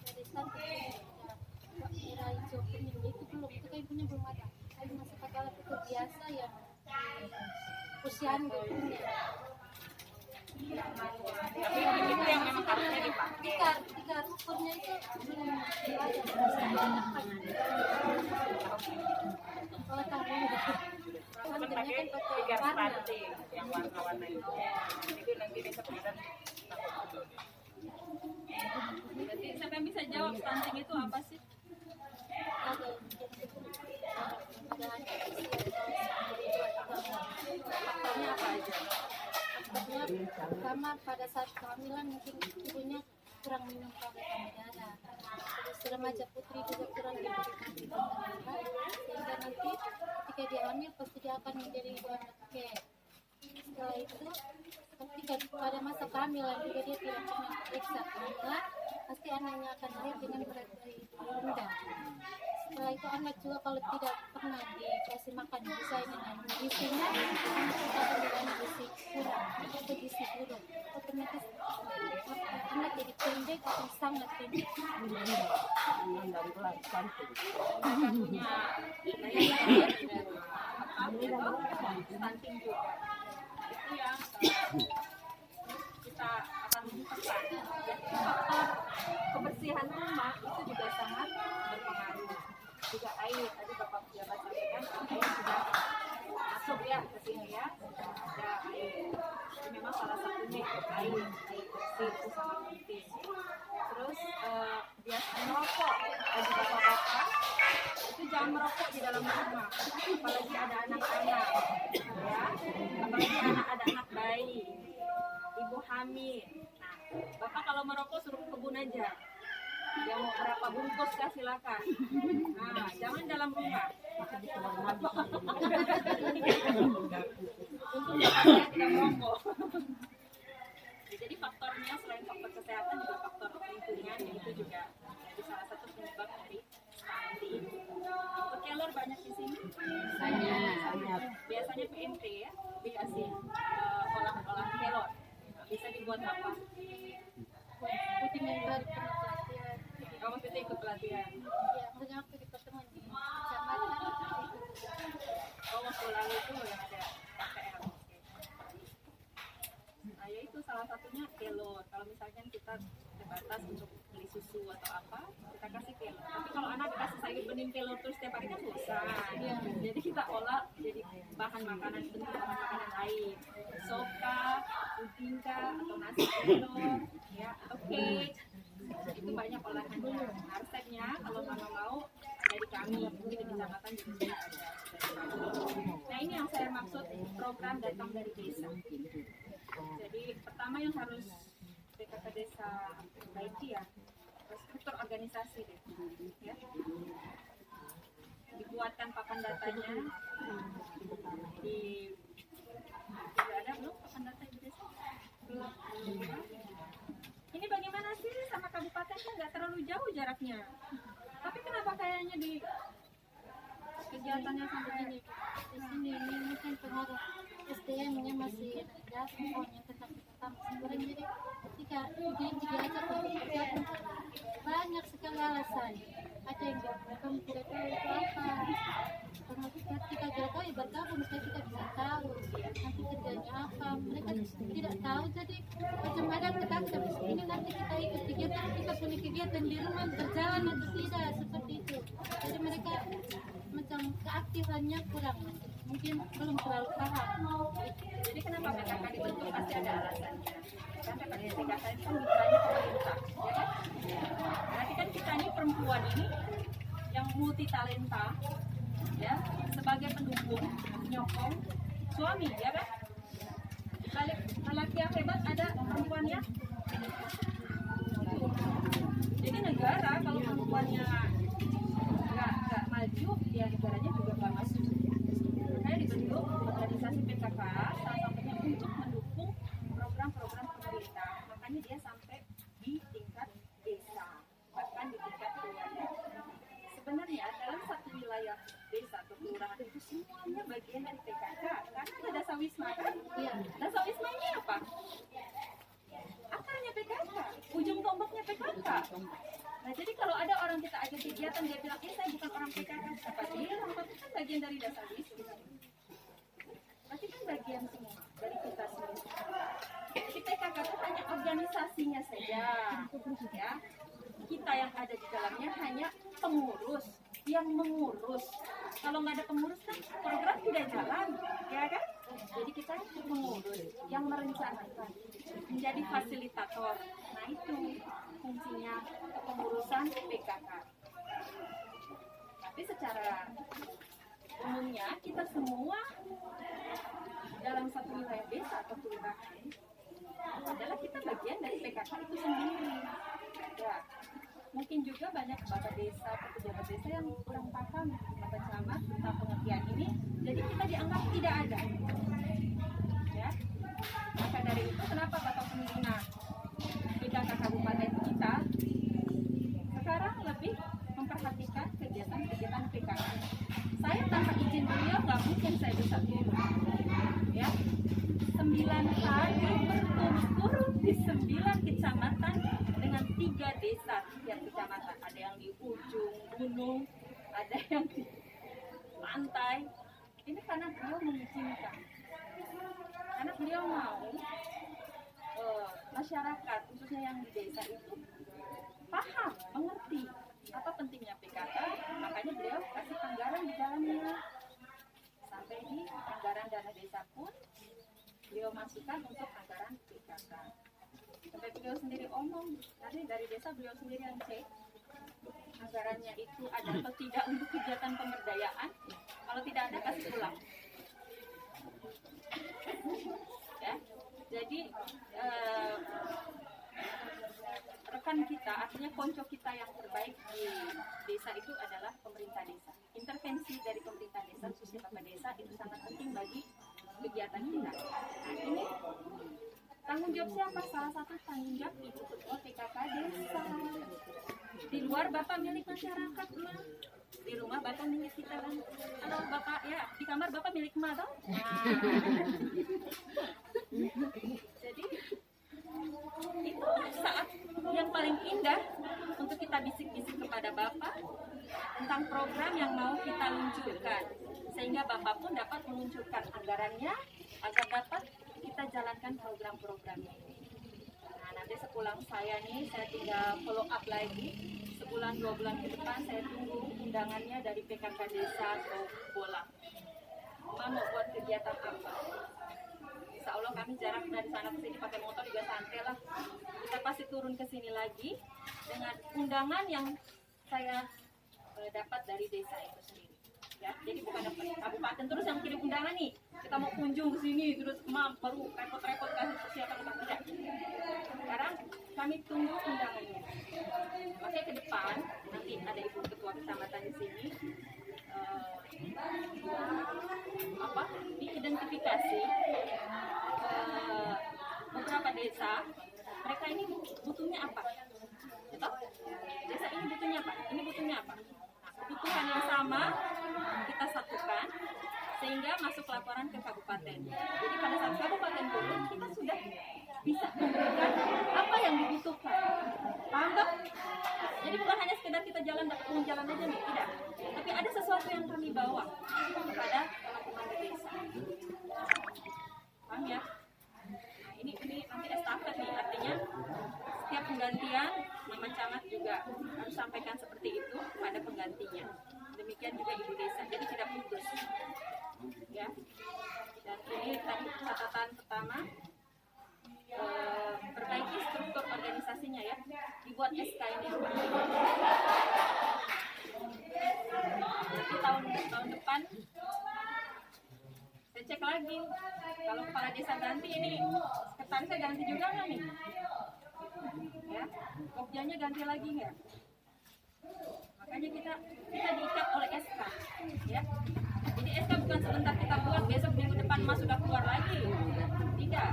dari stunting merah hijau kuning itu belum, itu kami punya belum ada. Kami masih pakai alat ukur biasa yang posyandu punya. Tapi itu yang memang harusnya dipakai. Tiga ukurnya itu belum ada. Kalau tahu Pakai tiga stunting yang warna-warna itu nanti bisa kelihatan. Jadi siapa yang bisa jawab stunting itu apa sih? Faktornya apa aja? Pertama pada saat kehamilan mungkin ibunya kurang minum pengawet darah. Terus remaja putri juga kurang diberikan vitamin darah, sehingga nanti ketika dia hamil pasti dia akan menjadi ibu anak kek. Setelah itu ketika pada masa kehamilan juga dia tidak pernah periksa kehamilan, pasti anaknya akan lahir dengan berat bayi rendah. Setelah itu anak juga kalau tidak pernah dikasih makan sesuai dengan gizinya, anak akan mengalami gizi kurang atau gizi buruk. Otomatis anak jadi pendek atau sangat pendek. Stunting juga itu yang kita akan tekan. Jadi faktor kebersihan rumah itu juga sangat berpengaruh. Juga air, tadi Bapak pejabat sampaikan air sudah masuk ya ke sini ya, ada air. Itu memang salah satunya air bersih itu sangat penting. Terus biasa merokok bagi bapak-bapak PKK itu jangan merokok di dalam rumah, apalagi ada anak-anak, ya, apalagi ada anak bayi, ibu hamil. Nah, bapak kalau merokok suruh ke kebun aja. Yang mau berapa bungkus kah silakan. Nah, jangan dalam rumah. Untuk bapaknya tidak merokok. Jadi faktornya selain faktor kesehatan juga faktor lingkungan, yang itu juga jadi salah satu penyebab dari stunting. Kelor banyak di sini. Biasanya PNT ya, dikasih olah kelor. Bisa dibuat apa? Putih member pernah pelatihan. Kamu kita ikut pelatihan. Ya, maksudnya waktu di pertemuan di kecamatan. Oh, waktu lalu itu yang ada KPL. Nah, ya itu salah satunya kelor. Kalau misalkan kita terbatas untuk beli susu atau apa, kita kasih kelor. Tapi kalau anak dikasih sayur bening kelor terus setiap hari kan bosan. Ya. Jadi kita olah jadi bahan makanan, bentuk bahan makanan lain. Sop kah, puding kah, atau nasi kelor, ya, atau cake. Itu banyak olahannya. Nah, resepnya kalau mama mau dari kami, mungkin di kecamatan juga sudah ada. Nah, ini yang saya maksud program datang dari desa. Jadi pertama yang harus PKK desa baiki ya, struktur organisasi deh, ya. Dibuatkan papan datanya, sudah ada belum papan data di desa? Belum. Ini bagaimana sih sama kabupaten kan nggak terlalu jauh jaraknya, tapi kenapa kayaknya di kegiatannya sampai gini? Di sini ini mungkin pengaruh SDM-nya masih rendah, pokoknya tentang sebenarnya. Jadi ketika diajak untuk bergabung banyak sekali alasan. Ada yang bilang kamu tidak tahu itu apa. Karena ketika kita tahu ya bergabung, supaya kita bisa tahu nanti kerjanya apa. Mereka tidak tahu, jadi macam ada ketakutan ini nanti kita ikut kegiatan, kita punya kegiatan di rumah berjalan atau tidak, seperti itu. Jadi mereka macam keaktifannya kurang, mungkin belum terlalu paham. Jadi kenapa PKK dibentuk pasti ada alasannya. Kan PKK itu kan mitranya pemerintah, ya kan? Berarti kan kita ini perempuan ini yang multi talenta, ya, sebagai pendukung, nyokong suami, ya kan? Balik lelaki yang hebat ada perempuannya. Jadi negara kalau perempuannya nggak maju, ya negaranya juga nggak maju. Makanya dibentuk organisasi PKK salah satunya untuk mendukung program-program pemerintah. Makanya dia sampai di tingkat desa, bahkan di tingkat keluarga. Sebenarnya dalam satu wilayah desa atau kelurahan itu semuanya bagian dari PKK, karena ada dasa wisma kan? Iya. Dasa wisma ini apa? Akarnya PKK, ujung tombaknya PKK. Nah, jadi kalau ada orang kita ajak kegiatan dia bilang, saya bukan orang PKK, apa dia? Tapi kan bagian dari dasar wisma. Berarti kan bagian semua dari kita semua. Jadi PKK itu hanya organisasinya saja, ya. Kita yang ada di dalamnya hanya pengurus, yang mengurus. Kalau nggak ada pengurus kan program tidak jalan, ya kan? Jadi kita mengurus, yang merencanakan, menjadi fasilitator. Nah itu fungsinya kepengurusan PKK. Tapi secara umumnya kita semua dalam satu wilayah desa atau kelurahan adalah kita bagian dari PKK itu sendiri. Ya, mungkin juga banyak bapak desa atau pejabat desa yang kurang paham bapak camat tentang pengertian ini, jadi kita dianggap tidak ada. Ya, maka dari itu kenapa bapak pembina PKK kabupaten kita sekarang lebih memperhatikan kegiatan-kegiatan PKK. Saya tanpa izin beliau nggak mungkin saya bisa turun. Ya, 9 hari berturut-turut di 9 kecamatan dengan 3 desa, 3 kecamatan. Ada yang di ujung gunung, ada yang di pantai. Ini karena beliau mengizinkan. Karena beliau mau masyarakat, khususnya yang di desa itu paham, mengerti apa pentingnya PKK. Makanya beliau kasih anggaran di dalamnya. Sampai di anggaran dana desa pun beliau masukkan untuk anggaran PKK. Sampai beliau sendiri omong, tadi dari desa beliau sendiri yang cek anggarannya itu ada atau tidak untuk kegiatan pemberdayaan. Kalau tidak ada, kasih pulang. Ya, jadi rekan kita, artinya konco kita yang terbaik di desa itu adalah pemerintah desa. Intervensi dari pemerintah desa, khususnya Bapak Desa, itu sangat penting bagi kegiatan kita. Nah, ini tanggung jawab siapa? Salah satu tanggung jawab Ibu Ketua PKK Desa. Di luar Bapak milik masyarakat, Ma. Di rumah Bapak milik kita kan. Kalau Bapak ya di kamar Bapak milik Ma dong. Nah. Jadi itu saat yang paling indah untuk kita bisik-bisik kepada Bapak tentang program yang mau kita luncurkan, sehingga Bapak pun dapat meluncurkan anggarannya agar dapat kita jalankan program-programnya. Nah, nanti sepulang saya nih, saya tinggal follow up lagi sebulan 2 bulan ke depan. Saya tunggu undangannya dari PKK Desa atau Bola. Mau buat kegiatan apa? Insya Allah kami jarang dari sana ke sini pakai motor juga santai lah. Kita pasti turun ke sini lagi dengan undangan yang saya dapat dari desa itu sendiri. Ya, jadi bukan dapat kabupaten terus yang kirim undangan nih. Kita mau kunjung ke sini terus baru repot-repot kasih persiapan apa tidak. Sekarang kami tunggu undangannya. Makanya ke depan nanti ada Ibu Ketua Kecamatan di sini. Diidentifikasi beberapa desa, mereka ini butuhnya apa? Betul? Desa ini butuhnya apa? Ini butuhnya apa? Nah, kebutuhan yang sama kita satukan sehingga masuk laporan ke kabupaten. Jadi pada saat kabupaten turun, kita sudah bisa memberikan apa yang dibutuhkan. Paham tak? Jadi bukan hanya sekedar kita jalan dapat uang jalan aja nih, tidak. Tapi ada sesuatu yang kami bawa kepada teman-teman di desa. Paham ya? Nah, ini nanti estafet nih, artinya setiap penggantian Mama Camat juga harus sampaikan seperti itu pada penggantinya. Demikian juga Ibu Desa, jadi tidak putus. Ya. Dan ini tadi catatan pertama. Perbaiki struktur organisasinya ya, dibuat SK ini. Nanti tahun depan saya cek lagi kalau kepala desa ganti ini sekretarisnya ganti juga nggak nih? Ya, pokjanya ganti lagi nggak? Makanya kita diikat oleh SK ya. Jadi SK bukan sebentar kita buat besok minggu depan Mas sudah keluar lagi. Tidak.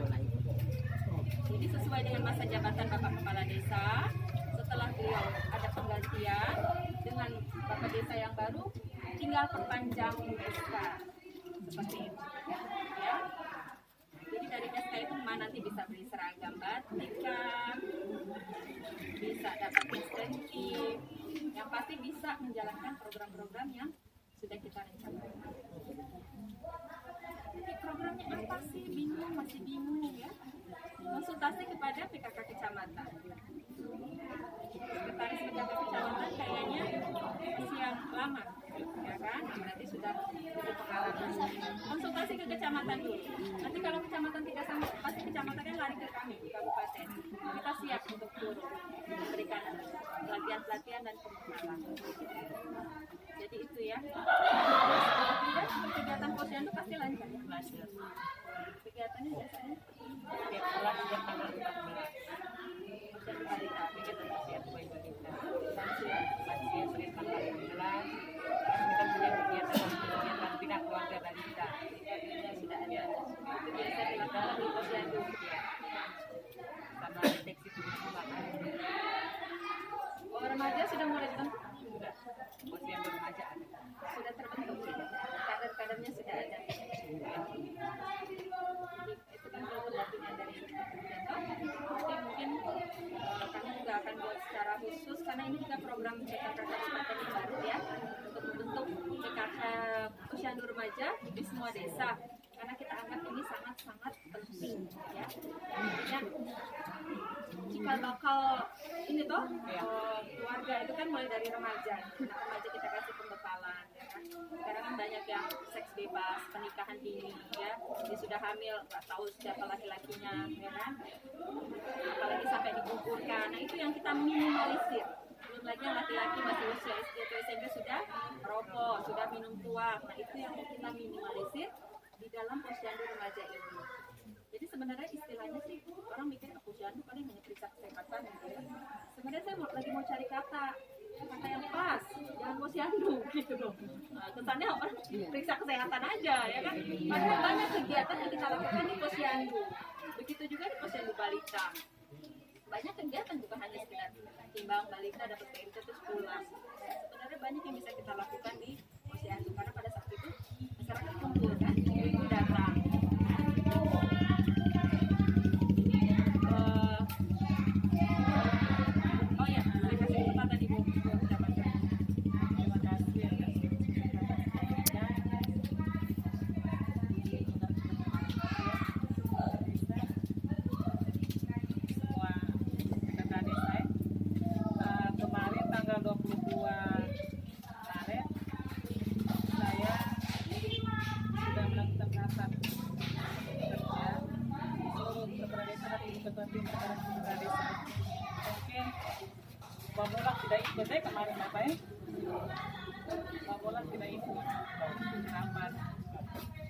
Jadi sesuai dengan masa jabatan Bapak Kepala Desa, setelah beliau ada penggantian dengan Bapak Desa yang baru, tinggal perpanjang SK seperti itu. Ya. Jadi dari SK itu nanti bisa beli seragam batik, bisa dapat insentif, yang pasti bisa menjalankan program-program yang sudah kita rencanakan. Jadi programnya apa sih? Bingung, masih bingung ya? Konsultasi kepada PKK Kecamatan. Sekretaris PKK Kecamatan kayaknya masih yang lama, ya kan? Berarti sudah berpengalaman. Konsultasi ke kecamatan dulu. Nanti kalau kecamatan tidak sanggup, pasti kecamatan kan lari ke kami di kabupaten. Kita siap untuk turun, memberikan pelatihan-pelatihan dan pembekalan. Jadi itu ya. Kegiatan posyandu pasti lancar ya. Kegiatannya biasanya Setiap bulan setiap tanggal 14. posyandu balita, Kegiatan posyandu Ibu Desa. Lansia setiap tanggal 14. Kita punya kegiatan bina keluarga balita. sudah ada. Itu biasa dilakukan di posyandu. Sama deteksi tubuh kembaran. Oh, remaja sudah mulai dibentuk? Sudah. Posyandu remaja ada. Sudah terbentuk. Kader-kadernya sudah ada. Jadi itu kan kalau bagian dari nanti mungkin kami juga akan buat secara khusus karena ini juga program PKK Kabupaten yang baru ya untuk membentuk PKK Posyandu Remaja di semua desa karena kita anggap ini sangat-sangat penting ya. Artinya jika bakal ini toh keluarga itu kan mulai dari remaja. Nah, remaja kita kasih pembekalan ya kan. Sekarang kan banyak yang seks bebas, pernikahan dini ya. Dia sudah hamil, nggak tahu siapa laki-lakinya ya kan. Apalagi sampai digugurkan. Nah, itu yang kita minimalisir. Belum lagi yang laki-laki masih usia SD atau SMP sudah merokok, sudah minum tuak. Nah itu yang mau kita minimalisir di dalam posyandu remaja ini. Jadi sebenarnya istilahnya sih orang mikir posyandu paling hanya periksa kesehatan gitu ya. Sebenarnya saya lagi mau cari kata yang pas, jangan posyandu gitu loh. Nah, kesannya orang periksa kesehatan aja ya kan. Padahal banyak kegiatan yang kita lakukan di posyandu. Begitu juga di posyandu balita. Banyak kegiatan bukan hanya sekedar timbang balita dapat PMT terus pulang. Sebenarnya banyak yang bisa kita lakukan di posyandu karena pada saat itu masyarakat kumpul kan, ibu datang. Oh ya, saya kasih kesempatan ibu ucapan. Terima kasih atas semua kakak desa. Kemarin tanggal 22 Maret saya sudah melakukan rapat kerja seluruh kepala desa dan ibu ketua tim kepala desa. Mungkin Babolak tidak ikut kemarin Bapak ya? Babolak tidak ikut rapat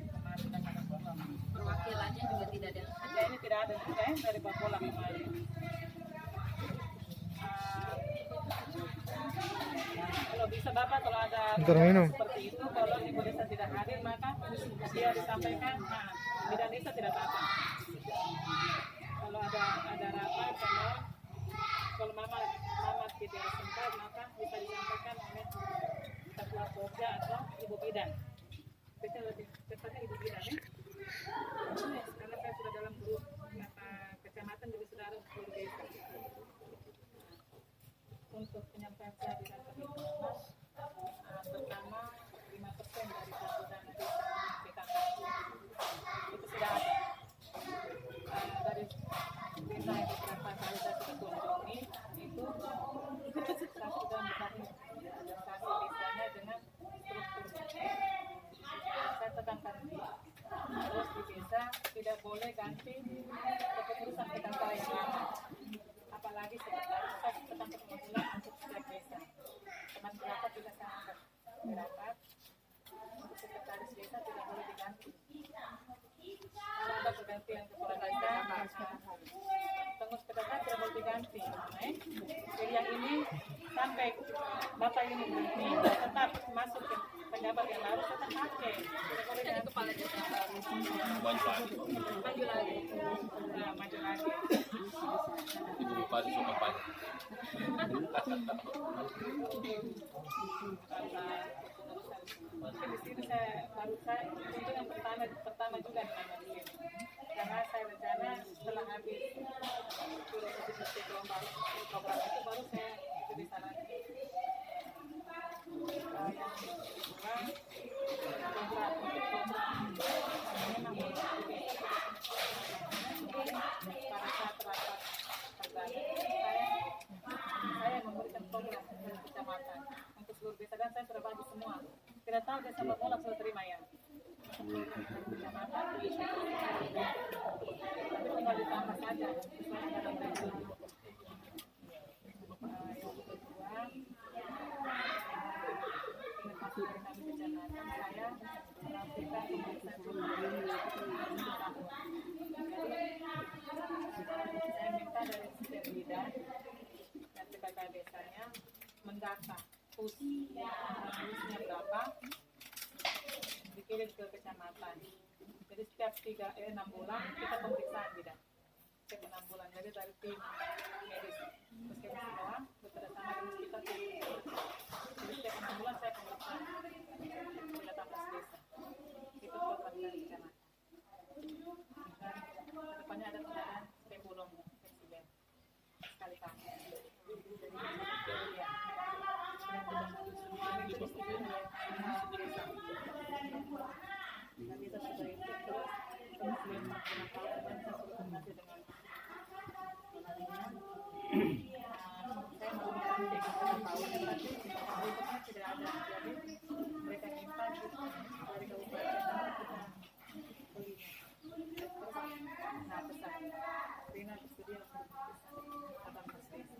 kemarin dengan Babolak. Perwakilannya juga tidak ada. Saya ini tidak ada dari Babolak kemarin. Kalau bisa Bapak kalau ada seperti itu, kalau ibu desa tidak hadir maka dia disampaikan, nah bidan desa tidak apa-apa. Kalau ada rapat, kalau mama tidak sempat maka bisa disampaikan oleh ketua pokja atau ibu bidan. Biasanya lebih tepatnya ibu bidan ya. Karena saya sudah dalam grup kecamatan jadi sudah ada grup desa. Untuk penyampaian saya di dalam pertama 5% dari satu dana desa PKK itu sudah ada dari desa yang beberapa kali saya sudah kunjungi itu saya sudah mengklarifikasi desanya dengan strukturnya. Saya tekankan terus di desa tidak boleh ganti kepengurusan PKK yang lama, apalagi sekretaris saya tentang kepengurusan untuk setiap desa. Teman berapat juga saya angkat berapat untuk sekretaris desa tidak boleh diganti. Kalau ada pergantian kepala desa, pengurus PKK tidak boleh diganti. Jadi yang ini sampai Bapak ini tetap masuk ke penjabat yang baru tetap pakai. Jadi kepala desa yang baru maju lagi. Nah, maju lagi. Ibu Bupati suka banyak. Mungkin di sini saya untuk yang pertama juga dengan di sini. Karena saya rencana setelah habis filosofi gelombang program itu baru saya jadi sana. Yang kedua program memang pada saat rapat perdana saya memberikan program ke kecamatan untuk seluruh desa dan saya sudah bagi semua. Tidak tahu desa Babolak sudah terima ya. Kecamatan tapi tinggal ditambah saja sesuai dengan regulasi. Inovasi dari kami kecamatan saya melakukan pemeriksaan saya minta dari setiap bidan dan PKK desanya mendata usianya berapa dikirim ke kecamatan. Jadi setiap 6 bulan kita pemeriksaan bidan. Setiap 6 bulan jadi dari tim medis puskesmas semua bekerjasama dengan kita tim. Jadi setiap 6 bulan saya pemeriksaan pada 18 desa. Itu program dari kecamatan. Dan depannya ada pengadaan pemulung presiden sekali kali. Dan kita sudah itu terus lempar dengan kawan dan saya sudah koordinasi dengan saya menggunakan TKP tahun yang tadi berikutnya tidak ada, jadi mereka minta dari kabupaten kita belinya nah pesan Rina bersedia untuk 18 desa.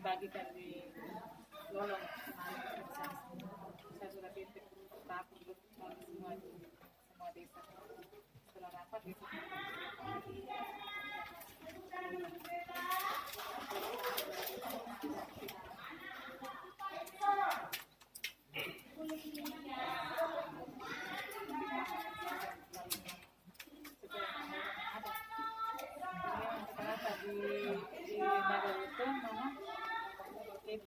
dibagikan di lolong kemarin. Saya sudah titik tahap untuk semua desa. Setelah rapat itu